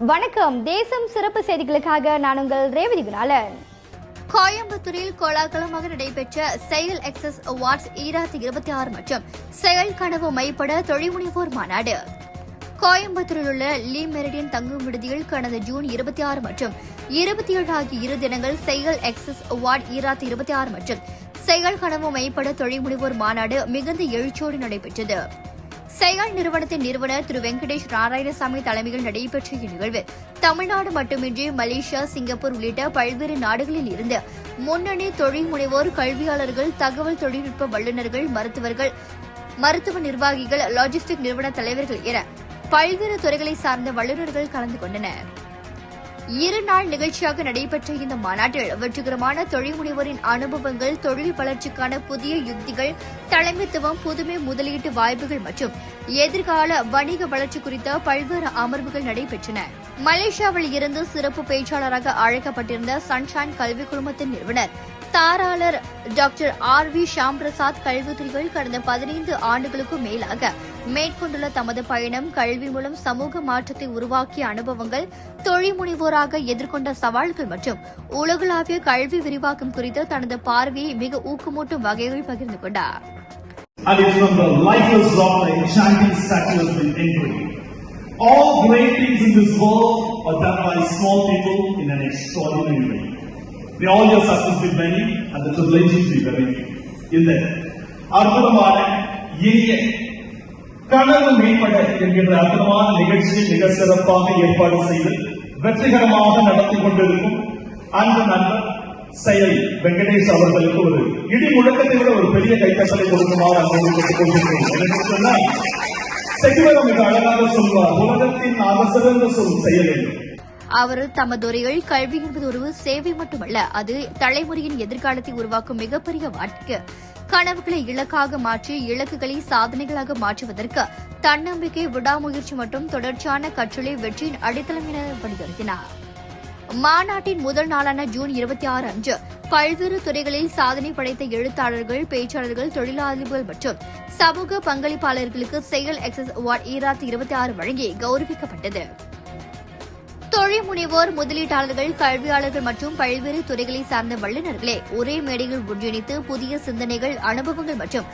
வணக்கம். தேசம் சிறப்பு செய்திகளுக்காக நான் உங்கள் ரேவதி குணாலன். கோயம்புத்தூரில் கோலாகலமாக நடைபெற்ற செயல் எக்ஸஸ் அவார்ட்ஸ் 2026 மற்றும் செயல் கனவு மைப்பட தொழில்முனைவோர் மாநாடு. கோயம்புத்தூரில் உள்ள லீ மெரிடியன் தங்கும் விடுதியில் கடந்த ஜூன் 26 மற்றும் 27 ஆகிய இரு தினங்கள் செயல் எக்ஸஸ் அவார்ட் 2026 மற்றும் செயல் கனவு மைப்பட தொழில்முனைவோர் மாநாடு மிகுந்த எழுச்சியோடு நடைபெற்றது. செயல் நிறுவனத்தின் நிறுவனர் திரு வெங்கடேஷ் நாராயணசாமி தலைமையில் நடைபெற்ற இந்நிகழ்வில் தமிழ்நாடு மட்டுமின்றி மலேசியா, சிங்கப்பூர் உள்ளிட்ட பல்வேறு நாடுகளில் இருந்து முன்னணி தொழில் முனைவோர், கல்வியாளர்கள், தகவல் தொழில்நுட்ப வல்லுநர்கள், மருத்துவர்கள், மருத்துவ நிர்வாகிகள், லாஜிஸ்டிக் நிறுவன தலைவர்கள் என பல்வேறு துறைகளை சார்ந்த வல்லுநர்கள் கலந்து கொண்டனர். 2 நாள் நிகழ்ச்சியாக நடைபெற்ற இந்த மாநாட்டில் வெற்றிகரமான தொழில் முனைவோரின் அனுபவங்கள், தொழில் வளர்ச்சிக்கான புதிய யுக்திகள், தலைமைத்துவம், புதுமை முதலீட்டு வாய்ப்புகள் மற்றும் எதிர்கால வணிக வளர்ச்சி குறித்த பல்வேறு அமர்வுகள் நடைபெற்றன. மலேசியாவில் இருந்து சிறப்பு பேச்சாளராக அழைக்கப்பட்டிருந்த சன்ஷைன் கல்விக் குழுமத்தின் நிறுவனர் தாராளர் டாக்டர் ஆர்.வி. ஷாம்பிரசாத் கல்வித்துறையில் கடந்த 15 ஆண்டுகளுக்கும் மேலாக மேற்கொண்டுள்ள தமது பயணம், கல்வி மூலம் சமூக மாற்றத்தை உருவாக்கிய அனுபவங்கள், தொழில் முனைவோராக எதிர்கொண்ட சவால்கள் மற்றும் உலகளாவிய கல்வி விரிவாக்கம் குறித்து தனது பார்வையை மிக ஊக்கமூட்டும் வகையில் பகிர்ந்து கொண்டார். All great things in this world are done by small people in an extraordinary way. May all your success be many and the tribulations be very few. இந்த அற்புதமான இனிய கனவு மேம்பட என்கின்ற அற்புதமான நிகழ்ச்சியை மிக சிறப்பாக ஏற்பாடு செய்து வெற்றிகரமாக நடத்தி கொண்டிருக்கும் அன்பு நண்பர் செயல் வெங்கடேஷ் அவர்களுக்கு ஒரு இடி முழக்கத்தை விட ஒரு பெரிய கைத்தட்டலை கொடுக்குமாறு அன்போடு கேட்டுக்கொண்டிருக்கிறேன். எனக்கு சொன்னால் செகுவரம் மிக அழகாக சொல்வார், உலகத்தின் அவசரந்த சொல் செயல். அவர் தமது உரையில் கல்வி என்பது ஒரு சேவை மட்டுமல்ல, அது தலைமுறையின் எதிர்காலத்தை உருவாக்கும் மிகப்பெரிய வாய்ப்பு. கனவுகளை இலக்காக மாற்றி இலக்குகளை சாதனைகளாக மாற்றுவதற்கு தன்னம்பிக்கை, விடாமுயற்சி மற்றும் தொடர்ச்சியான கற்றலை வெற்றியின் அடித்தளம் என வலியுறுத்தினார். மாநாட்டின் முதல் நாளான ஜூன் 26 அன்று பல்வேறு துறைகளில் சாதனை படைத்த எழுத்தாளர்கள், பேச்சாளர்கள், தொழிலாளர்கள் மற்றும் சமூக பங்களிப்பாளர்களுக்கு செயல் எக்ஸஸ் அவார்ட் 2026 வழங்கி கௌரவிக்கப்பட்டது. தொழில் முனைவோர், முதலீட்டாளர்கள், கல்வியாளர்கள் மற்றும் பல்வேறு துறைகளை சார்ந்த வல்லுநர்களை ஒரே மேடையில் ஒன்றிணைத்து புதிய சிந்தனைகள், அனுபவங்கள் மற்றும்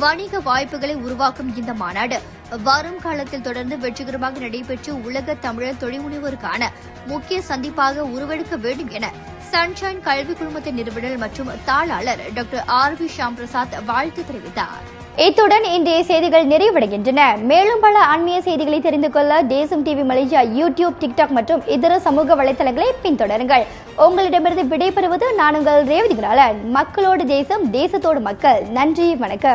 வணிக வாய்ப்புகளை உருவாக்கும் இந்த மாநாடு வரும் காலத்தில் தொடர்ந்து வெற்றிகரமாக நடைபெற்று உலக தமிழர் தொழில் முனைவோருக்கான முக்கிய சந்திப்பாக உருவெடுக்க வேண்டும் என சன்ஷைன் கல்விக் குழுமத்தின் நிறுவனர் மற்றும் தாளாளர் டாக்டர் ஆர்.வி. ஷாம்பிரசாத் வாழ்த்து தெரிவித்தார். இத்துடன் இன்றைய செய்திகள் நிறைவடைகின்றன. மேலும் பல ஆன்மீக செய்திகளை தெரிந்து கொள்ள தேசம் டிவி மலேசியா யூடியூப், டிக்டாக் மற்றும் இதர சமூக வலைதளங்களை பின்தொடருங்கள். உங்களிடமிருந்து விடைபெறுவது நான் உங்கள் ரேவதி குணாலன். மக்களோடு தேசம், தேசத்தோடு மக்கள். நன்றி, வணக்கம்.